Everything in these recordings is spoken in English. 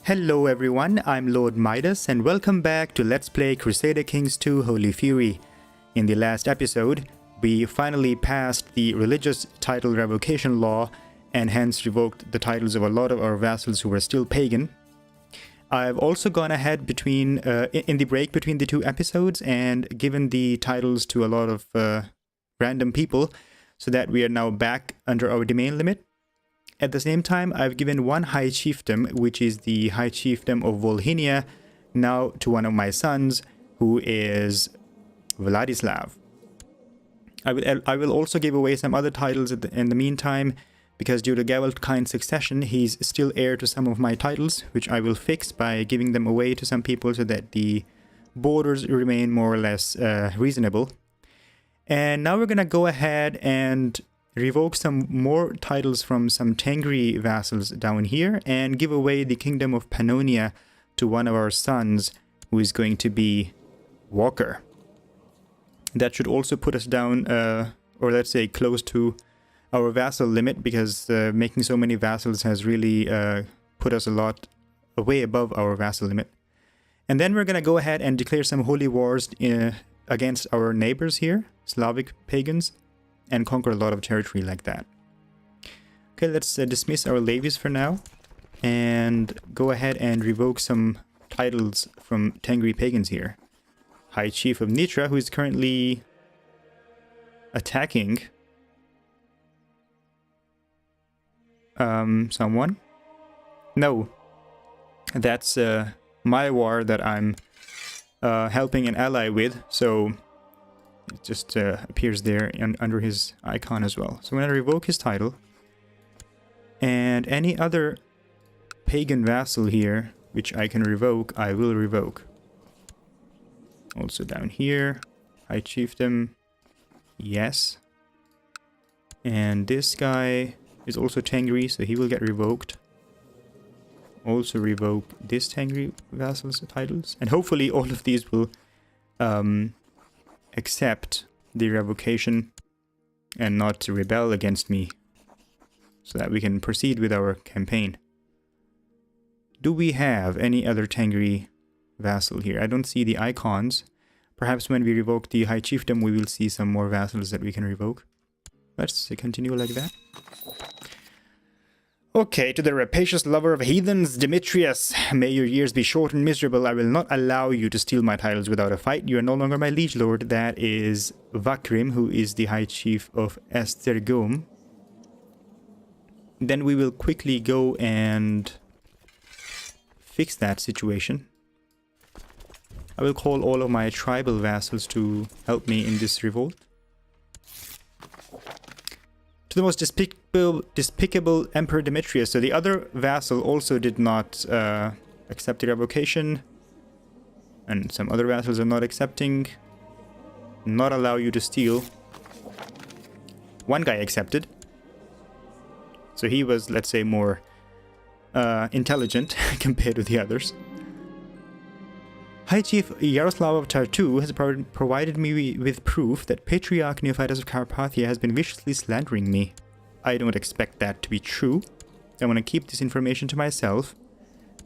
Hello everyone, I'm LordMidas and welcome back to Let's Play Crusader Kings 2 Holy Fury. In the last episode, we finally passed the religious title revocation law and hence revoked the titles of a lot of our vassals who were still pagan. I've also gone ahead in the break between the two episodes and given the titles to a lot of random people so that we are now back under our domain limit. At the same time, I've given one High Chiefdom, which is the High Chiefdom of Volhynia, now to one of my sons, who is Vladislav. I will also give away some other titles in the meantime, because due to Gavelkind succession, he's still heir to some of my titles, which I will fix by giving them away to some people so that the borders remain more or less reasonable. And now we're going to go ahead and revoke some more titles from some Tengri vassals down here and give away the Kingdom of Pannonia to one of our sons, who is going to be Walker. That should also put us down, or let's say close to our vassal limit, because making so many vassals has really put us a lot way above our vassal limit. And then we're going to go ahead and declare some holy wars against our neighbors here, Slavic pagans, and conquer a lot of territory like that. Okay, let's dismiss our levies for now and go ahead and revoke some titles from Tengri pagans here. High Chief of Nitra, who is currently attacking someone. No, that's my war that I'm helping an ally with, so it just appears there under his icon as well. So I'm going to revoke his title. And any other pagan vassal here, which I can revoke, I will revoke. Also down here, High Chiefdom, yes. And this guy is also Tengri, so he will get revoked. Also revoke this Tengri vassal's titles. And hopefully all of these will accept the revocation and not rebel against me, so that we can proceed with our campaign. Do we have any other Tengri vassal here? I don't see the icons. Perhaps when we revoke the High Chiefdom, we will see some more vassals that we can revoke. Let's continue like that. Okay, to the rapacious lover of heathens, Demetrius, may your years be short and miserable. I will not allow you to steal my titles without a fight. You are no longer my liege lord. That is Vakrim, who is the High Chief of Estergom. Then we will quickly go and fix that situation. I will call all of my tribal vassals to help me in this revolt. To the most despicable Emperor Demetrius. So the other vassal also did not accept the revocation. And some other vassals are not accepting. Not allow you to steal. One guy accepted. So he was, let's say, more intelligent compared to the others. High Chief Yaroslav of Tartu has provided me with proof that Patriarch Neophytus of Carpathia has been viciously slandering me. I don't expect that to be true. I want to keep this information to myself,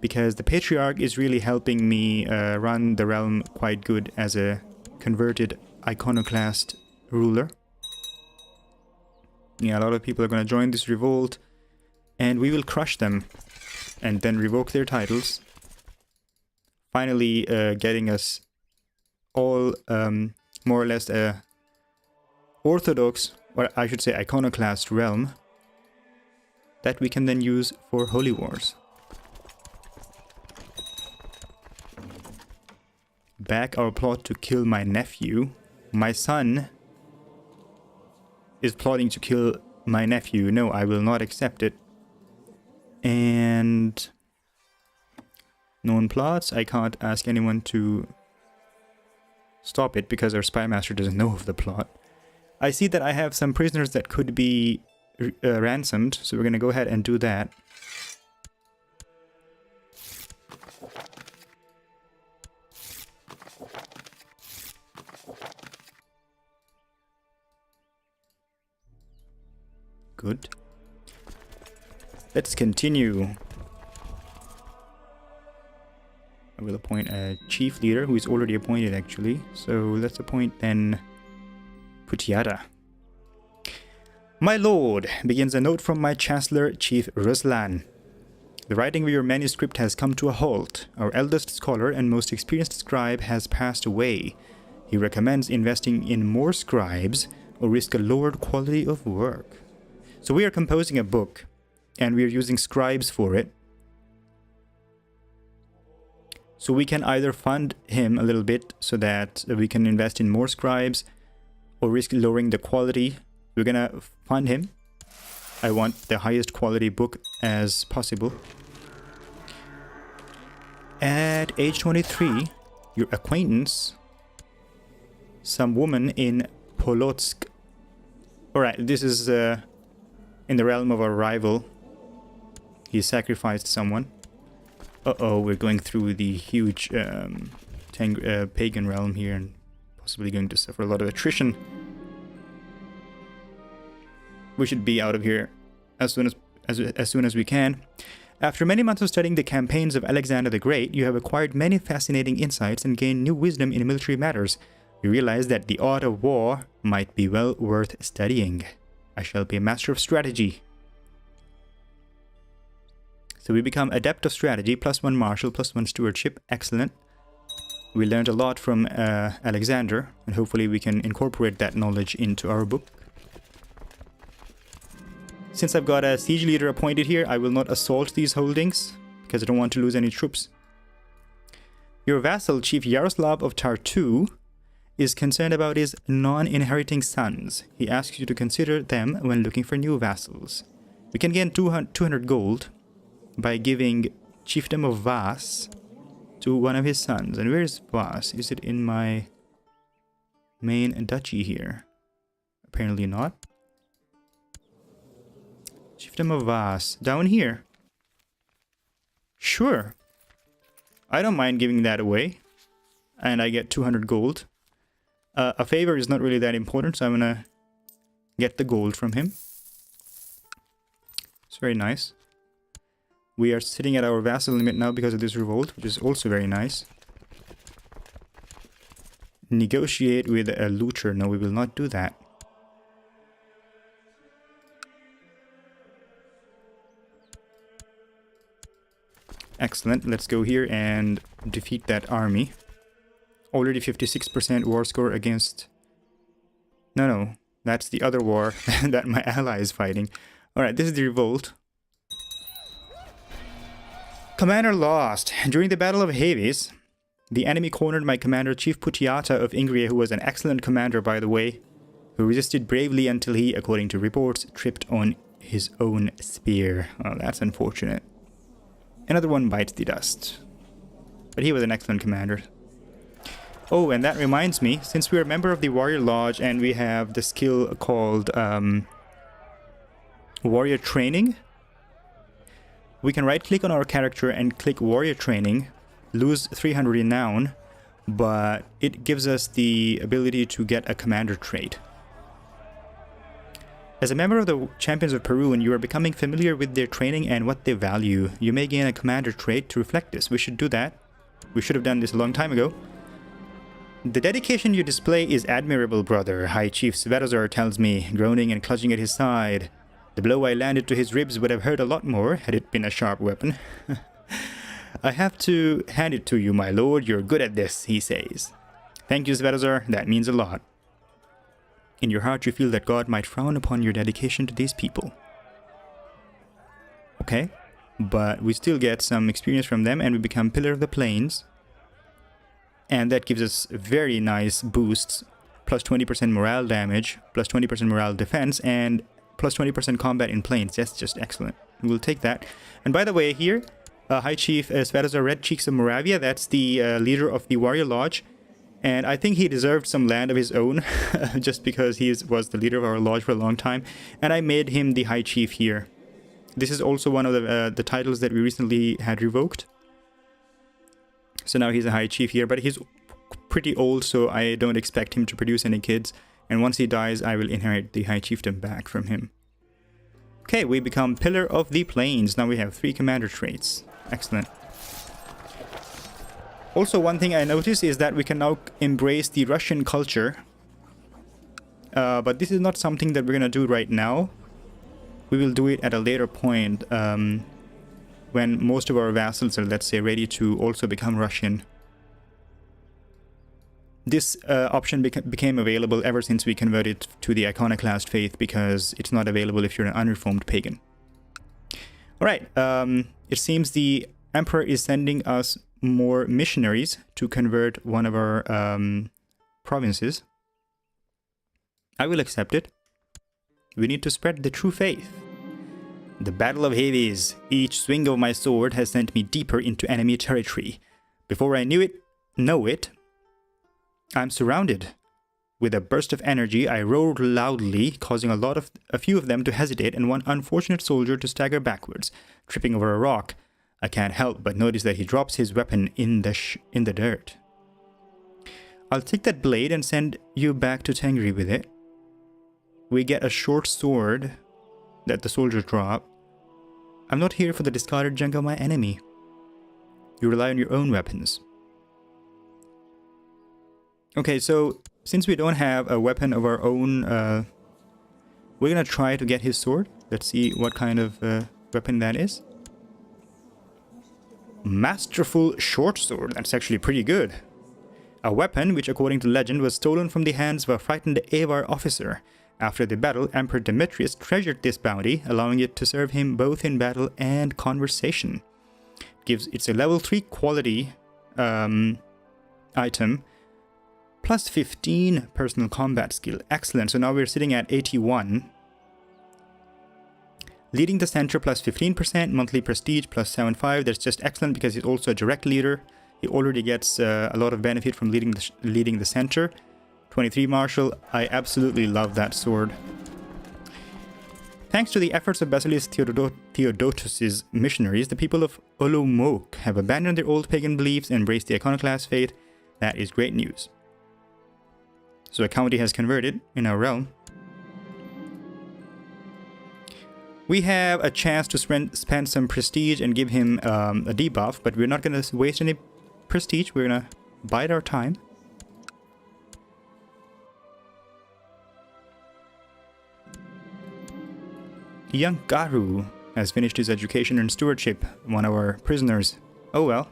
because the Patriarch is really helping me run the realm quite good as a converted iconoclast ruler. Yeah, a lot of people are going to join this revolt, and we will crush them and then revoke their titles. Finally getting us all more or less a orthodox, or I should say iconoclast realm that we can then use for holy wars. Back our plot to kill my nephew. My son is plotting to kill my nephew. No, I will not accept it. And known plots. I can't ask anyone to stop it because our spy master doesn't know of the plot. I see that I have some prisoners that could be ransomed, so we're going to go ahead and do that. Good. Let's continue. I will appoint a chief leader who is already appointed actually. So let's appoint then Putyata. My lord, begins a note from my chancellor, Chief Ruslan. The writing of your manuscript has come to a halt. Our eldest scholar and most experienced scribe has passed away. He recommends investing in more scribes or risk a lowered quality of work. So we are composing a book and we are using scribes for it. So we can either fund him a little bit so that we can invest in more scribes or risk lowering the quality. We're gonna fund him. I want the highest quality book as possible. At age 23, your acquaintance, some woman in Polotsk. Alright, this is in the realm of our rival. He sacrificed someone. Uh-oh, we're going through the huge pagan realm here and possibly going to suffer a lot of attrition. We should be out of here as soon as we can. After many months of studying the campaigns of Alexander the Great, you have acquired many fascinating insights and gained new wisdom in military matters. You realize that the art of war might be well worth studying. I shall be a master of strategy. So we become adept of strategy, +1 martial, +1 stewardship. Excellent. We learned a lot from Alexander, and hopefully we can incorporate that knowledge into our book. Since I've got a siege leader appointed here, I will not assault these holdings, because I don't want to lose any troops. Your vassal, Chief Yaroslav of Tartu, is concerned about his non-inheriting sons. He asks you to consider them when looking for new vassals. We can gain 200 gold by giving Chiefdom of Vas to one of his sons. And where is Vas? Is it in my main duchy here? Apparently not. Chiefdom of Vas. Down here. Sure. I don't mind giving that away. And I get 200 gold. A favor is not really that important, so I'm gonna get the gold from him. It's very nice. We are sitting at our vassal limit now because of this revolt, which is also very nice. Negotiate with a looter. No, we will not do that. Excellent. Let's go here and defeat that army. Already 56% war score against... No, that's the other war that my ally is fighting. Alright, this is the revolt. Commander lost. During the Battle of Havis, the enemy cornered my commander, Chief Putyata of Ingria, who was an excellent commander, by the way, who resisted bravely until he, according to reports, tripped on his own spear. Oh, that's unfortunate. Another one bites the dust. But he was an excellent commander. Oh, and that reminds me, since we're a member of the Warrior Lodge and we have the skill called Warrior Training, we can right-click on our character and click Warrior Training, lose 300 renown, but it gives us the ability to get a commander trait. As a member of the Champions of Peru, and you are becoming familiar with their training and what they value, you may gain a commander trait to reflect this. We should do that. We should have done this a long time ago. The dedication you display is admirable, brother, High Chief Svetozar tells me, groaning and clutching at his side. The blow I landed to his ribs would have hurt a lot more had it been a sharp weapon. I have to hand it to you, my lord. You're good at this, he says. Thank you, Svetozar. That means a lot. In your heart, you feel that God might frown upon your dedication to these people. Okay, but we still get some experience from them and we become Pillar of the Plains. And that gives us very nice boosts. Plus 20% morale damage, plus 20% morale defense, and plus 20% combat in plains. That's just excellent. We'll take that. And by the way, here, High Chief Svetozar Red Cheeks of Moravia, that's the leader of the Warrior Lodge. And I think he deserved some land of his own, just because he was the leader of our lodge for a long time. And I made him the High Chief here. This is also one of the titles that we recently had revoked. So now he's a High Chief here, but he's pretty old, so I don't expect him to produce any kids. And once he dies, I will inherit the High Chiefdom back from him. Okay, we become Pillar of the Plains. Now we have 3 commander traits. Excellent. Also, one thing I noticed is that we can now embrace the Russian culture. But this is not something that we're going to do right now. We will do it at a later point when most of our vassals are, let's say, ready to also become Russian. This option became available ever since we converted to the iconoclast faith, because it's not available if you're an unreformed pagan. Alright, it seems the Emperor is sending us more missionaries to convert one of our provinces. I will accept it. We need to spread the true faith. The Battle of Hades. Each swing of my sword has sent me deeper into enemy territory. Before I know it, I'm surrounded. With a burst of energy, I roared loudly, causing a few of them to hesitate and one unfortunate soldier to stagger backwards, tripping over a rock. I can't help but notice that he drops his weapon in the dirt. I'll take that blade and send you back to Tengri with it. We get a short sword that the soldiers drop. I'm not here for the discarded junk of my enemy. You rely on your own weapons. Okay, so since we don't have a weapon of our own, we're gonna try to get his sword. Let's see what kind of weapon that is. Masterful short sword. That's actually pretty good. A weapon which, according to legend, was stolen from the hands of a frightened Avar officer. After the battle, Emperor Demetrius treasured this bounty, allowing it to serve him both in battle and conversation. It's a level 3 quality item, plus 15 personal combat skill. Excellent. So now we're sitting at 81. Leading the center plus 15%, monthly prestige plus 75. That's just excellent because he's also a direct leader. He already gets a lot of benefit from leading the center. 23 martial. I absolutely love that sword. Thanks to the efforts of Basileus Theodotus's missionaries, the people of Olomouc have abandoned their old pagan beliefs and embraced the iconoclast faith. That is great news. So a county has converted in our realm. We have a chance to spend some prestige and give him a debuff, but we're not going to waste any prestige. We're going to bide our time. Young Garu has finished his education and stewardship, one of our prisoners. Oh well.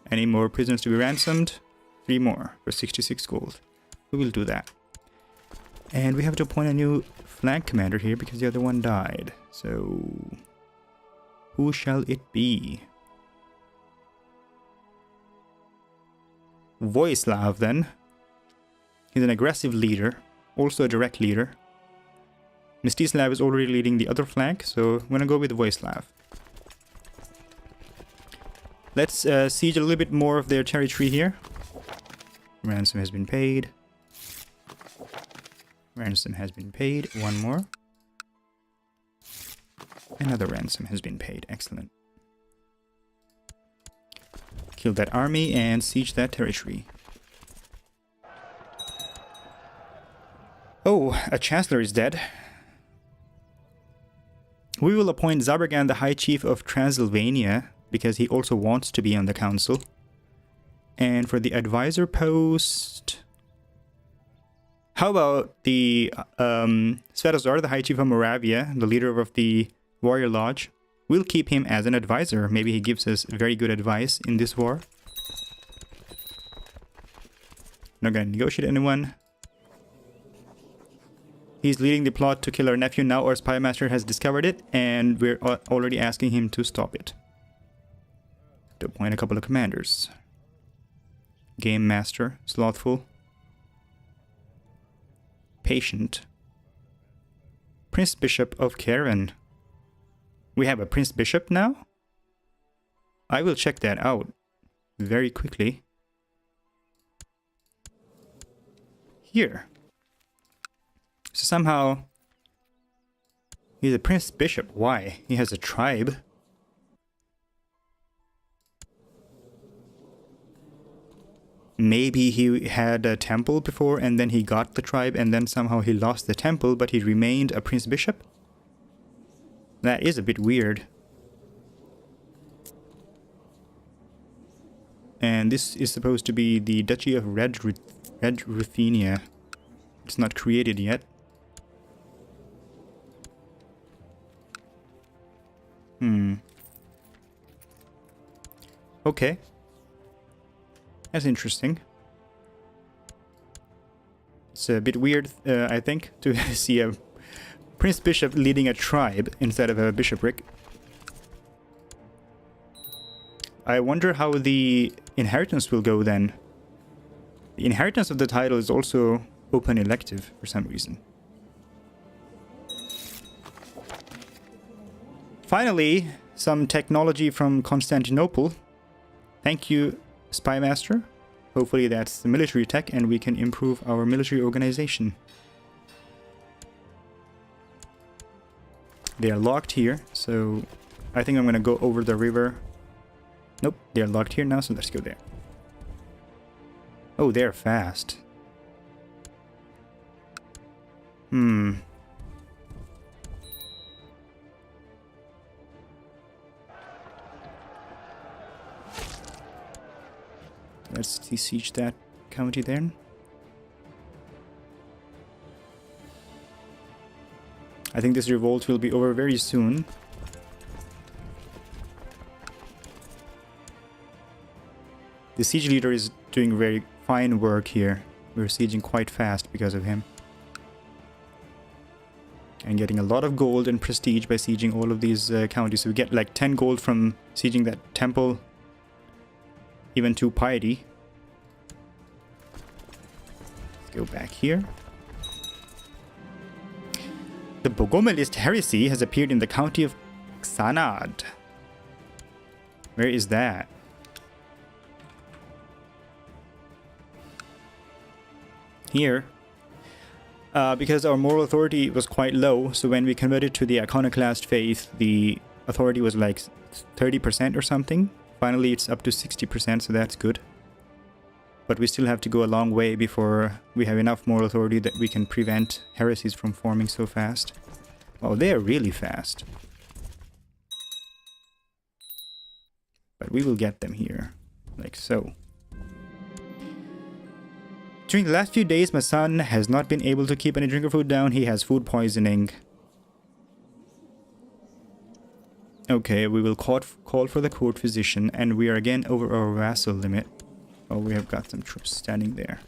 Any more prisoners to be ransomed? 3 more for 66 gold. We will do that. And we have to appoint a new flank commander here because the other one died. So who shall it be? Voislav then. He's an aggressive leader, also a direct leader. Mstislav is already leading the other flank, so I'm gonna go with Voislav. Let's siege a little bit more of their territory here. Ransom has been paid. Ransom has been paid. One more. Another ransom has been paid. Excellent. Kill that army and siege that territory. Oh, a chancellor is dead. We will appoint Zabergan the High Chief of Transylvania, because he also wants to be on the council. And for the advisor post... How about the Svetozar, the High Chief of Moravia, the leader of the Warrior Lodge? We'll keep him as an advisor. Maybe he gives us very good advice in this war. Not gonna negotiate anyone. He's leading the plot to kill our nephew. Now our spy master has discovered it, and we're already asking him to stop it. To appoint a couple of commanders. Game master, slothful. Patient. Prince Bishop of Karen. We have a Prince Bishop now? I will check that out very quickly. Here. So somehow he's a Prince Bishop. Why? He has a tribe. Maybe he had a temple before and then he got the tribe and then somehow he lost the temple, but he remained a Prince Bishop? That is a bit weird. And this is supposed to be the Duchy of Red Ruthenia. It's not created yet. Okay. That's interesting. It's a bit weird, I think, to see a Prince Bishop leading a tribe instead of a bishopric. I wonder how the inheritance will go then. The inheritance of the title is also open elective for some reason. Finally, some technology from Constantinople. Thank you, Spymaster. Hopefully that's the military tech and we can improve our military organization. They are locked here, so I think I'm going to go over the river. Nope, they're locked here now, so let's go there. Oh, they're fast. Let's siege that county then. I think this revolt will be over very soon. The siege leader is doing very fine work here. We're sieging quite fast because of him. And getting a lot of gold and prestige by sieging all of these counties. So we get like 10 gold from sieging that temple. Even 2 piety. Let's go back here. The Bogomilist heresy has appeared in the county of Xanad. Where is that? Here. Because our moral authority was quite low, so when we converted to the iconoclast faith, the authority was like 30% or something. Finally, it's up to 60%, so that's good. But we still have to go a long way before we have enough moral authority that we can prevent heresies from forming so fast. Oh, they're really fast. But we will get them here, like so. During the last few days, my son has not been able to keep any drink or food down. He has food poisoning. Okay, we will call for the court physician, and we are again over our vassal limit. Oh, we have got some troops standing there.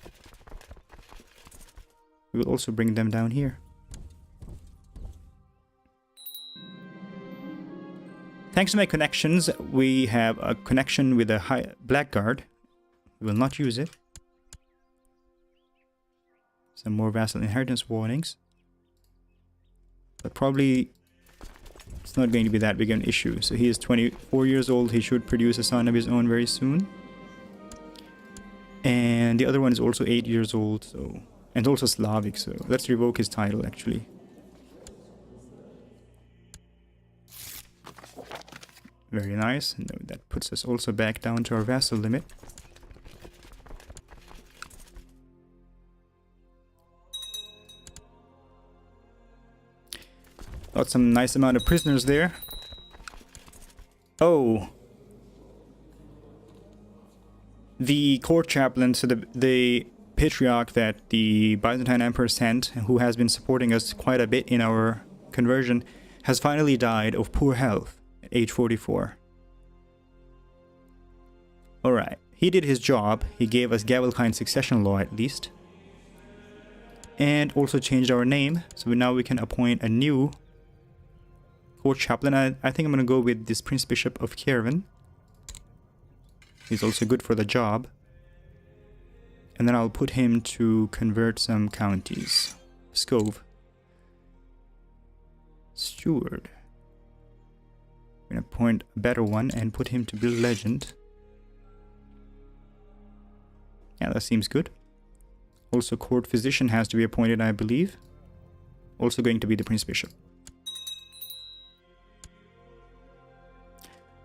We will also bring them down here. Thanks to my connections, we have a connection with a blackguard. We will not use it. Some more vassal inheritance warnings. But probably it's not going to be that big an issue. So he is 24 years old. He should produce a son of his own very soon. And the other one is also 8 years old. So, and also Slavic. So let's revoke his title actually. Very nice. No, that puts us also back down to our vassal limit. Got some nice amount of prisoners there. Oh. The court chaplain, so the patriarch that the Byzantine Emperor sent, who has been supporting us quite a bit in our conversion, has finally died of poor health at age 44. Alright, he did his job. He gave us Gavelkind succession law at least. And also changed our name, so now we can appoint a new court chaplain. I think I'm going to go with this Prince Bishop of Kievan. He's also good for the job. And then I'll put him to convert some counties. Pskov. Steward. I'm going to appoint a better one and put him to build legend. Yeah, that seems good. Also, court physician has to be appointed, I believe. Also going to be the Prince Bishop.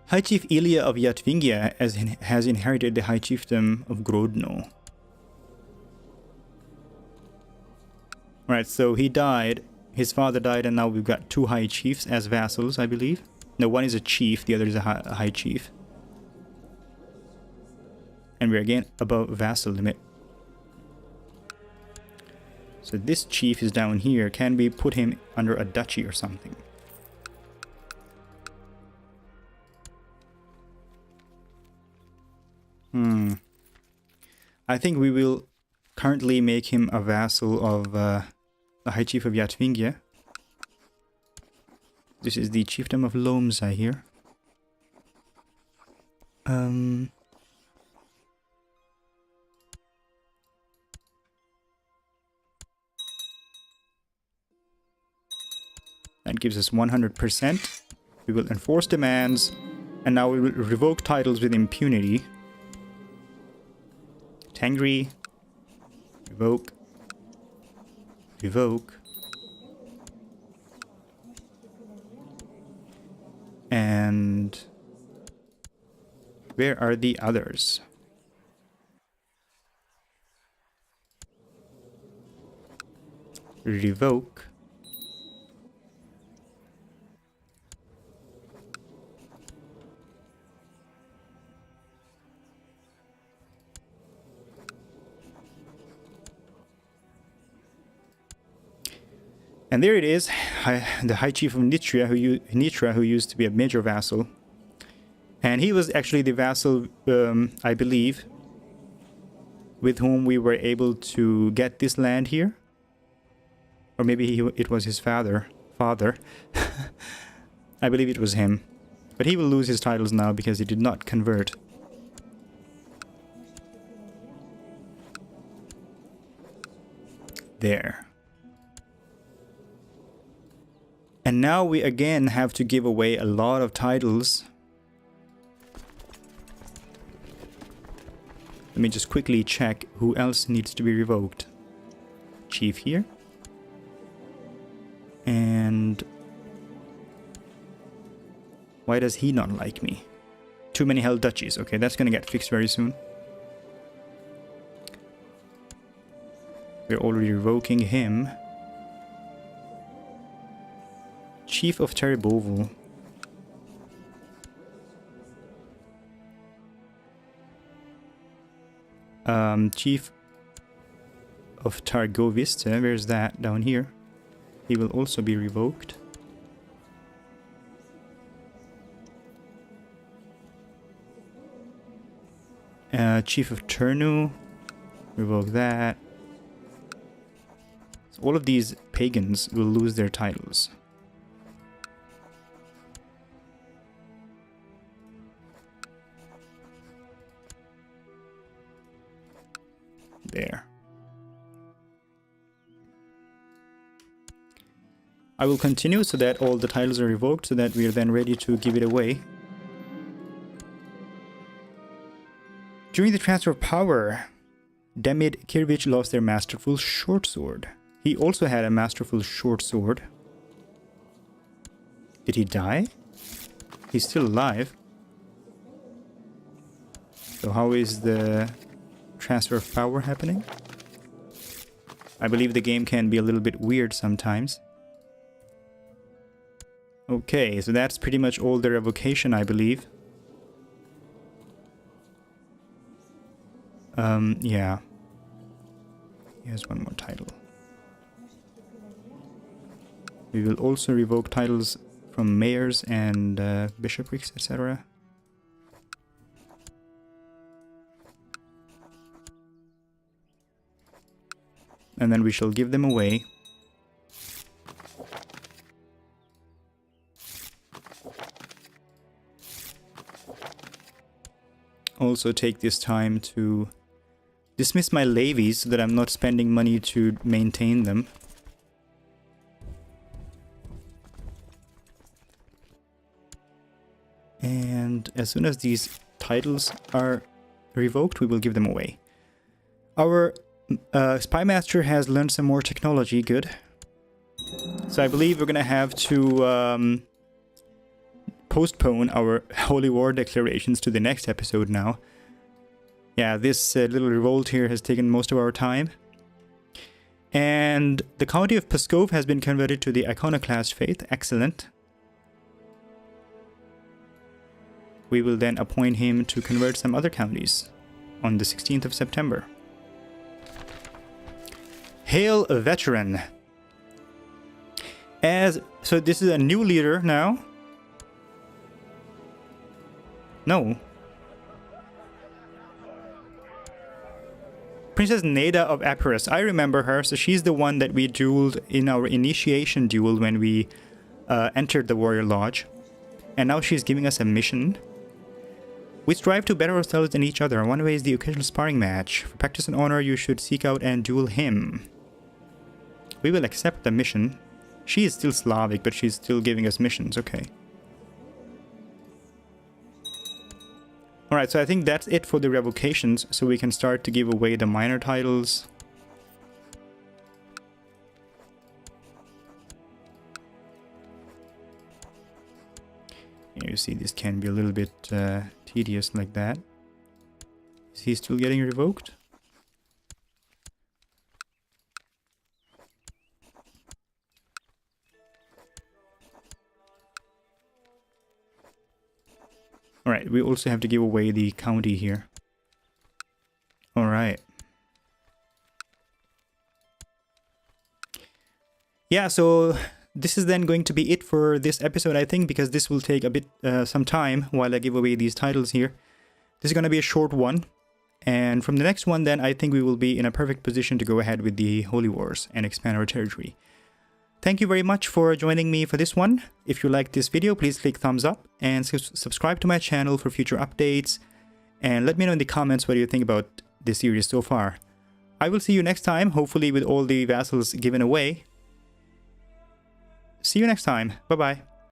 High Chief Ilya of Yatvingia has inherited the High Chiefdom of Grodno. Right, so he died, his father died, and now we've got 2 High Chiefs as vassals, I believe. No, one is a chief, the other is a high chief. And we're again above vassal limit. So this chief is down here. Can we put him under a duchy or something? I think we will currently make him a vassal of the High Chief of Yatvingia. This is the Chiefdom of Lomza here. That gives us 100%. We will enforce demands, and now we will revoke titles with impunity. Tengri, revoke, revoke, and where are the others? Revoke. And there it is, the High Chief of Nitria, who used to be a major vassal. And he was actually the vassal, I believe, with whom we were able to get this land here. Or maybe it was his father. I believe it was him. But he will lose his titles now because he did not convert. There. And now we again have to give away a lot of titles. Let me just quickly check who else needs to be revoked. Chief here. And why does he not like me? Too many held duchies. Okay, that's gonna get fixed very soon. We're already revoking him. Chief of Terebovel. Chief of Targovista, where's that? Down here. He will also be revoked. Chief of Turnu, revoke that. So all of these pagans will lose their titles. There. I will continue so that all the titles are revoked, so that we are then ready to give it away. During the transfer of power, Demid Kirvich lost their masterful short sword. He also had a masterful short sword. Did he die? He's still alive. So how is the transfer of power happening? I believe the game can be a little bit weird sometimes. Okay, so that's pretty much all the revocation, I believe. Yeah. Here's one more title. We will also revoke titles from mayors and bishoprics, etc. And then we shall give them away. Also take this time to dismiss my levies so that I'm not spending money to maintain them. And as soon as these titles are revoked, we will give them away. Our Spy Master has learned some more technology, good. So I believe we're gonna have to postpone our Holy War declarations to the next episode now. Yeah, this little revolt here has taken most of our time. And the county of Pskov has been converted to the iconoclast faith. Excellent. We will then appoint him to convert some other counties on the 16th of September. Hail Veteran. So this is a new leader now. No. Princess Neda of Epirus. I remember her. So she's the one that we dueled in our initiation duel when we entered the Warrior Lodge. And now she's giving us a mission. We strive to better ourselves than each other. One way is the occasional sparring match. For practice and honor, you should seek out and duel him. We will accept the mission. She is still Slavic, but she's still giving us missions. Okay. Alright, so I think that's it for the revocations. So we can start to give away the minor titles. You see, this can be a little bit tedious like that. Is he still getting revoked? Alright, we also have to give away the county here. Alright. Yeah, so this is then going to be it for this episode, I think, because this will take a bit some time while I give away these titles here. This is going to be a short one. And from the next one, then, I think we will be in a perfect position to go ahead with the Holy Wars and expand our territory. Thank you very much for joining me for this one. If you liked this video, please click thumbs up and subscribe to my channel for future updates. And let me know in the comments what you think about this series so far. I will see you next time, hopefully with all the vassals given away. See you next time. Bye-bye.